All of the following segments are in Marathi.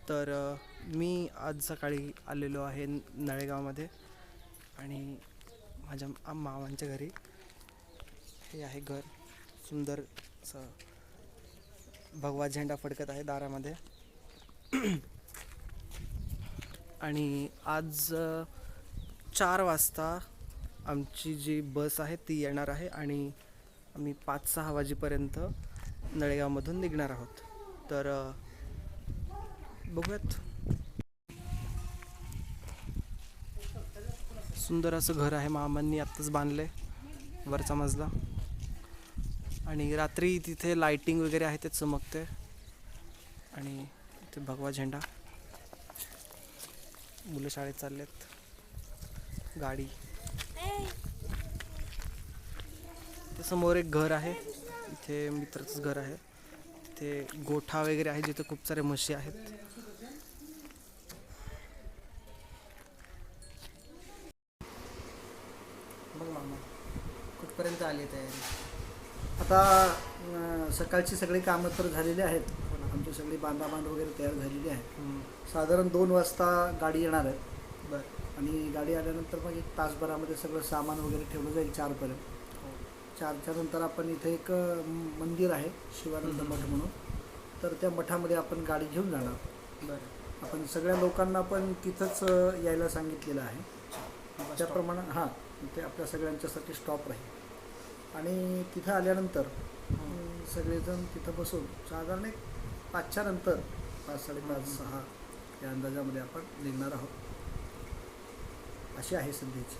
तर मी आज सकाळी आलेलो आहे नळेगावमध्ये आणि माझ्या मामांच्या घरी. हे आहे घर, सुंदर असं भगवा झेंडा फडकत आहे दारामध्ये. आणि आज 4 वाजता आमची जी बस आहे ती येणार आहे आणि आम्ही 5-6 वाजेपर्यंत नळेगावमधून निघणार आहोत. तर बघूयात. सुंदर असं घर आहे, मामांनी आत्ताच बांधले, वरचा मजला. आणि रात्री तिथे लाइटिंग वगैरे आहे, ते चमकते. आणि इथे भगवा झेंडा, मुलं शाळेत चाललेत, गाडी. ते समोर एक घर आहे, इथे मित्राचंच घर आहे. तिथे गोठा वगैरे आहे, जिथे खूप सारे म्हशी आहेत. बघ मामा, कुठपर्यंत आली तयारी? आता सकाळची सगळी कामं तर झालेली आहेत. आमची सगळी बांधाबांध वगैरे तयार झालेली आहे. साधारण 2 वाजता गाडी येणार आहे. बरं. आणि गाडी आल्यानंतर मग 1 तासभरामध्ये सगळं सामान वगैरे ठेवलं जाईल 4पर्यंत. 4च्या नंतर आपण इथे एक मंदिर आहे, शिवानंद मठ म्हणून. तर त्या मठामध्ये आपण गाडी घेऊन जाणार. बरं. आपण सगळ्या लोकांना पण तिथंच यायला सांगितलेलं आहे. त्याप्रमाणे हां, ते आपल्या सगळ्यांच्यासाठी स्टॉप राहील. आणि तिथं आल्यानंतर सगळेजण तिथं बसून साधारण एक 5च्या नंतर 5, 5:30, 6 या अंदाजामध्ये आपण निघणार आहोत. अशी आहे सध्याची.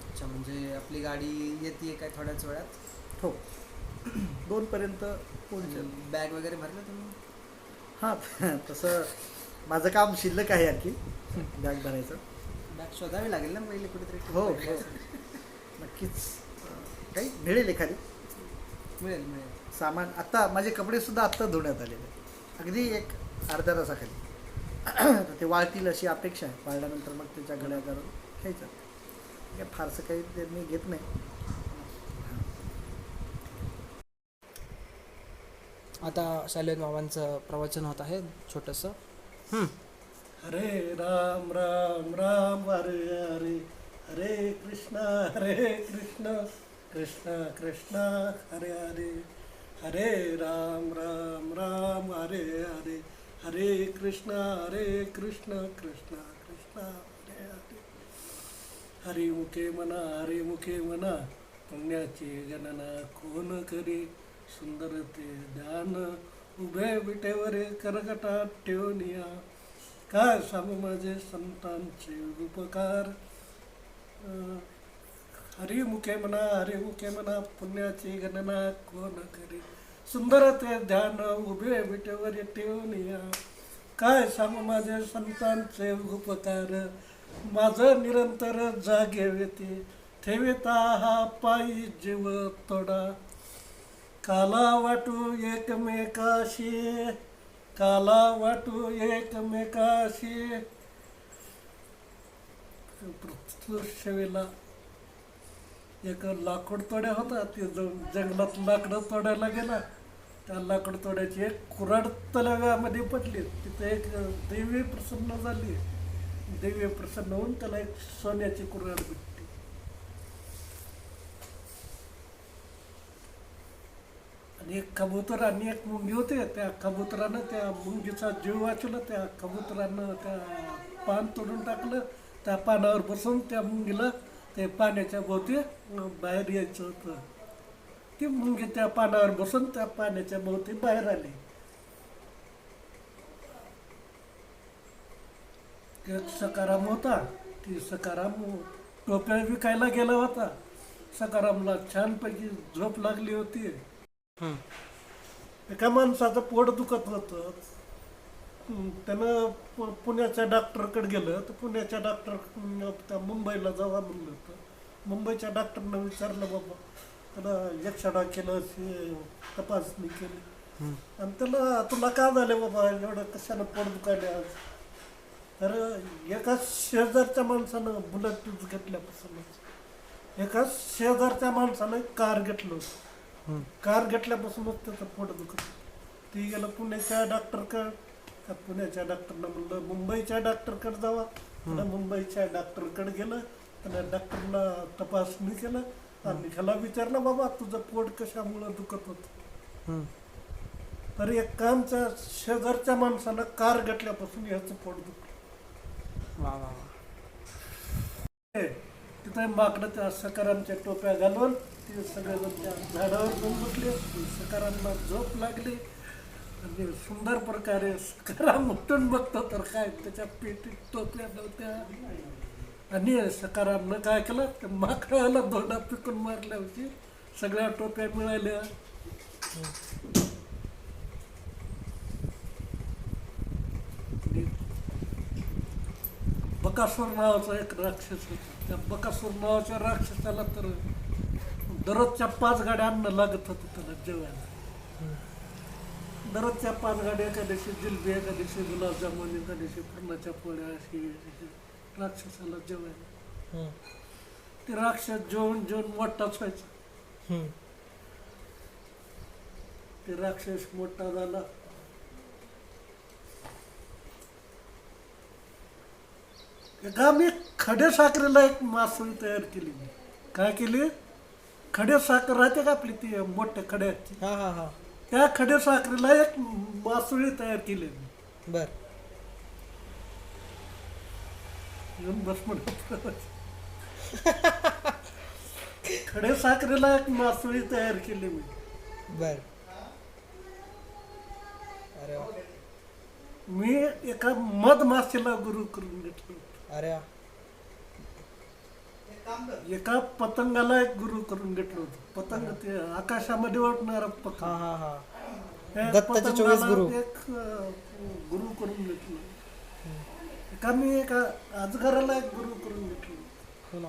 अच्छा, म्हणजे आपली गाडी येते काय थोड्याच वेळात? हो, 2पर्यंत पोहोचेल. बॅग वगैरे भरलं तुम्ही? हां, तसं माझं काम शिल्लक आहे आणखी, बॅग भरायचं. बॅग शोधावी लागेल ना पहिले कुठेतरी. हो, नक्कीच. काही मिळेल एखादी. मिळेल. सामान आत्ता माझे कपडेसुद्धा आत्ता धुण्यात आलेले आहेत, अगदी एक अर्ध्या तासाखाली. तर ते वाळतील अशी अपेक्षा आहे. वाळल्यानंतर मग त्याच्या घड्या करून घ्यायचं. काय फारसं काही ते मी घेत नाही. आता शालेय मामांचं प्रवचन होत आहे छोटंसं. हरे राम राम राम हरे हरे, हरे कृष्णा कृष्ण कृष्ण हरे हरे, हरे राम राम राम हरे हरे, हरे कृष्ण कृष्ण कृष्ण हरे हरे. हरिमुखे म्हणा पुण्याची गणना कोण करी, सुंदर ते ध्यान उभे विटेवर करकटात ठेवूनिया. काय सांगू माझे संतांचे उपकार. हरिमुखे म्हणा पुण्याची गणना कोण करी, सुंदर ते ध्यान उभे विटेवर ठेवूनिया. काय सांगू माझे संतांचे उपकार. माझं निरंतर जागे वेते, ठेविता हा पायी जीव तोडा. काला वाटू एकमेकाशी, काला वाटू एकमेकाशी. पृथ्वीला एक लाकूड तोड्या होता, ते जंगलात लाकडं तोडायला गेला. त्या लाकूड तोड्याची एक कुऱ्हाड तलाव्यामध्ये पडली. तिथे एक देवी प्रसन्न झाली. देवी प्रसन्न होऊन त्याला एक सोन्याची कुऱ्हाड भेटली. आणि एक कबूतर आणि एक मुंगी होते. त्या कबुतरानं त्या मुंगीचा जीव वाचवला. त्या कबुतरानं त्या पान तोडून टाकलं. त्या पानावर बसून त्या मुंगीला ते पाण्याच्या भोवती बाहेर यायचं होतं. ती मुंगी त्या पानावर बसून त्या पाण्याच्या भोवती बाहेर आली. एक सकाराम होता. ती सकाराम टोप्या विकायला गेला होता. सकारामला छानपैकी झोप लागली होती. एका माणसाचं पोट दुखत होतं. त्यानं पुण्याच्या डॉक्टरकडे गेलं. तर पुण्याच्या डॉक्टर त्या मुंबईला जावा म्हणलं होतं. मुंबईच्या डॉक्टरनं विचारलं, बाबा त्याला एक्सरा केलं, तपासणी केली. आणि त्याला तुला का झालं बाबा, एवढं कशानं पोट दुखायला आज? तर एका शेजारच्या माणसानं बुलेट घेतल्यापासूनच, एका शेजारच्या माणसानं कार घेतलं होतं. कार घेतल्यापासूनच त्याचं पोट दुखत. ती गेलं पुण्याच्या डॉक्टरकडे. त्या पुण्याच्या डॉक्टरना म्हणलं मुंबईच्या डॉक्टरकडे जावा. त्याला मुंबईच्या डॉक्टरकडे गेलं. त्याला डॉक्टरला तपासणी केलं आणि ह्याला विचारलं बाबा तुझं पोट कशामुळं दुखत होतं. हम्म. तर एक कामच्या शेजारच्या माणसानं कार घातल्यापासून ह्याचं पोट दुखलं. वा वा वा. तिथे माकडं त्या सकारांच्या टोप्या घालून ते सगळेजण त्या झाडावर जाऊन बसले. सकारांना झोप लागली आणि सुंदर प्रकारे सकाराम उठून बघतो तर काय त्याच्या पेटीत टोप्या नव्हत्या. आणि सकारामनं काय केलं त्या माकडाला दोडा पिकून मारल्या होती. सगळ्या टोप्या मिळाल्या. बकासूर नावाचा एक राक्षस होता. त्या बकासूर नावाच्या राक्षसाला तर दररोजच्या 5 गाड्या अन्न लागत होतं त्याला जेवायला. दररोजच्या 5 गाड्या, एका दिवशी जिलबी, एका दिवशी गुलाबजामुन, एका दिवशी पुरणाच्या पोळ्या, अशी राक्षसाला जेवायला. ते राक्षस जेवून जेवून मोठाच व्हायचा. ते राक्षस मोठा झाला. एका मी खडे साखरेला एक मासळी तयार केली. काय केली? खडे साखर राहते का आपली ती मोठ्या खड्याची, हा हा हा. त्या खडे साखरेला एक मासळी तयार केली मी. बर. येऊन बस म्हणत. खडे साखरेला एक मासळी तयार केली मी. बर. अरे वा. मी एका मधमाशीला गुरु करून घेतलं. अरे वा. एका पतंगाला एक गुरु करून घेतलं होतं. पतंग ते आकाशामध्ये उडणारा हा पतंग. हा हा. त्या दत्ताचे 24 गुरु. पतंगाला एक गुरु करून घेतलं. एका मी एका अजगराला एक गुरु करून घेतलं. हो ना.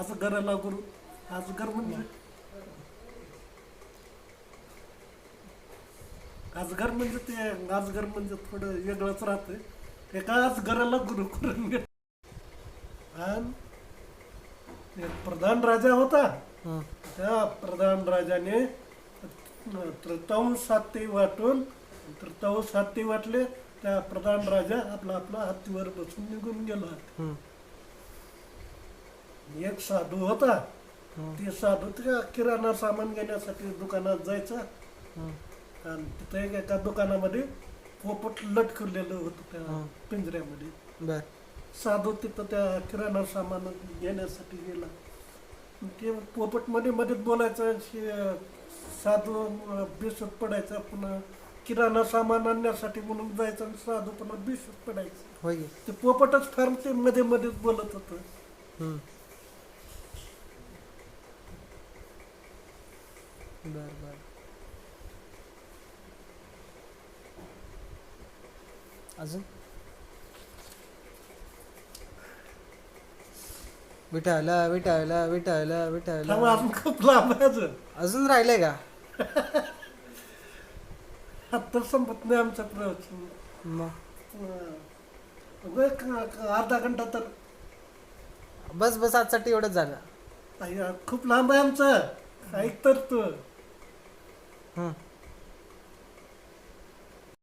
अजगराला गुरु. अजगर म्हणजे अजगर म्हणजे थोडं वेगळंच राहतंय. एका अजगराला गुरु करून घेतलं. आणि एक प्रधान राजा होता. हम्म. त्या प्रधान राजाने तृतांश हाती वाटून तृतांश हाती वाटले. त्या प्रधान राजा आपला आपला हत्तीवर बसून निघून गेला. हम्म. एक साधू होता. हम्म. ते साधू त्या किराणा सामान घेण्यासाठी दुकानात जायचा. हम्म. आणि तिथे एका दुकानामध्ये पोपट लटकवलेलं होतं त्या पिंजऱ्यामध्ये. बर. साधू तिथं त्या किराणा सामान घेण्यासाठी गेला. ते पोपट मध्ये मध्ये बोलायचं. साधू बेशुद्ध पडायचा. पुन्हा किराणा सामान आणण्यासाठी म्हणून जायचं आणि साधू पुन्हा बेशुद्ध पडायचं. होय की. ते पोपटच फार ते मध्ये मध्येच बोलत होतं. हम्म. बर बर. अजून विटायला विटायला विटायला त्यामुळे विटायला. अजून खूप लांब आहे अजून. अजून राहिलंय का? आता संपत नाही आमचा प्रवचन. मग अर्धा घंटा तर. बस बस आजसाठी एवढंच झालं. खूप लांब आहे आमचं. ऐक तर तू. हम्म.